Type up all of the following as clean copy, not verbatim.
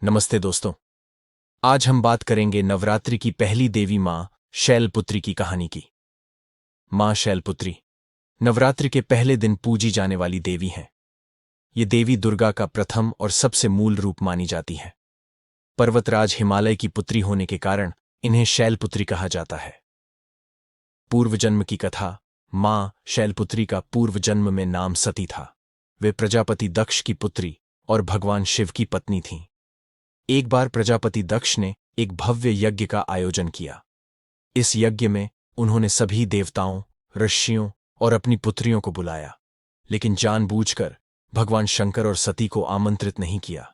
नमस्ते दोस्तों। आज हम बात करेंगे नवरात्रि की पहली देवी मां शैलपुत्री की कहानी की। मां शैलपुत्री नवरात्रि के पहले दिन पूजी जाने वाली देवी हैं। ये देवी दुर्गा का प्रथम और सबसे मूल रूप मानी जाती है। पर्वतराज हिमालय की पुत्री होने के कारण इन्हें शैलपुत्री कहा जाता है। पूर्व जन्म की कथा। मां शैलपुत्री का पूर्व जन्म में नाम सती था। वे प्रजापति दक्ष की पुत्री और भगवान शिव की पत्नी थीं। एक बार प्रजापति दक्ष ने एक भव्य यज्ञ का आयोजन किया। इस यज्ञ में उन्होंने सभी देवताओं, ऋषियों और अपनी पुत्रियों को बुलाया, लेकिन जानबूझकर भगवान शंकर और सती को आमंत्रित नहीं किया।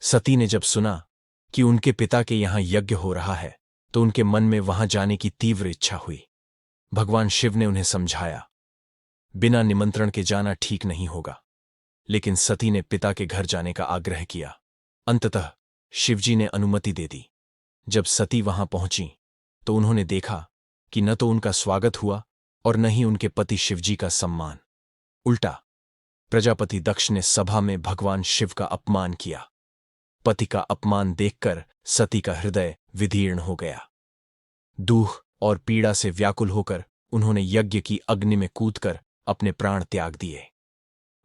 सती ने जब सुना कि उनके पिता के यहां यज्ञ हो रहा है, तो उनके मन में वहां जाने की तीव्र इच्छा हुई। भगवान शिव ने उन्हें समझाया, बिना निमंत्रण के जाना ठीक नहीं होगा, लेकिन सती ने पिता के घर जाने का आग्रह किया। अंततः शिवजी ने अनुमति दे दी। जब सती वहां पहुंची तो उन्होंने देखा कि न तो उनका स्वागत हुआ और न ही उनके पति शिवजी का सम्मान। उल्टा प्रजापति दक्ष ने सभा में भगवान शिव का अपमान किया। पति का अपमान देखकर सती का हृदय विदीर्ण हो गया। दुख और पीड़ा से व्याकुल होकर उन्होंने यज्ञ की अग्नि में कूदकर अपने प्राण त्याग दिए।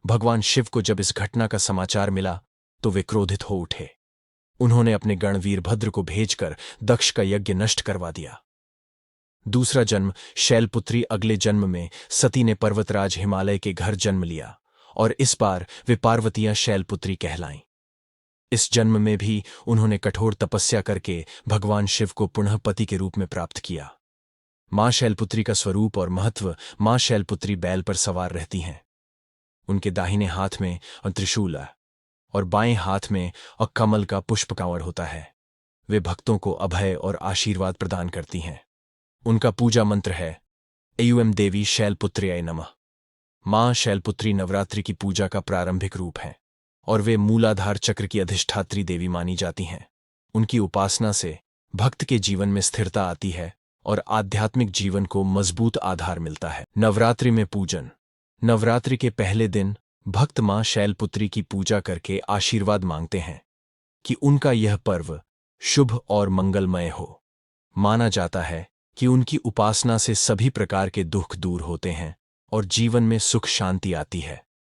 भगवान शिव को जब इस घटना का समाचार मिला तो वे क्रोधित हो उठे। उन्होंने अपने गण वीरभद्र को भेजकर दक्ष का यज्ञ नष्ट करवा दिया। दूसरा जन्म शैलपुत्री। अगले जन्म में सती ने पर्वतराज हिमालय के घर जन्म लिया और इस बार वे पार्वतियां शैलपुत्री कहलाईं। इस जन्म में भी उन्होंने कठोर तपस्या करके भगवान शिव को पुनः पति के रूप में प्राप्त किया। मां शैलपुत्री का स्वरूप और महत्व। मां शैलपुत्री बैल पर सवार रहती हैं। उनके दाहिने हाथ में त्रिशूल और बाएं हाथ में कमल का पुष्पकावड़ होता है। वे भक्तों को अभय और आशीर्वाद प्रदान करती हैं। उनका पूजा मंत्र है ऐं देवी शैलपुत्र्यै नमः। मां शैलपुत्री नवरात्रि की पूजा का प्रारंभिक रूप है और वे मूलाधार चक्र की अधिष्ठात्री देवी मानी जाती हैं। उनकी उपासना से भक्त के जीवन में स्थिरता आती है और आध्यात्मिक जीवन को मजबूत आधार मिलता है। नवरात्रि में पूजन। नवरात्रि के पहले दिन भक्त मां शैलपुत्री की पूजा करके आशीर्वाद मांगते हैं कि उनका यह पर्व शुभ और मंगलमय हो। माना जाता है कि उनकी उपासना से सभी प्रकार के दुख दूर होते हैं और जीवन में सुख शांति आती है।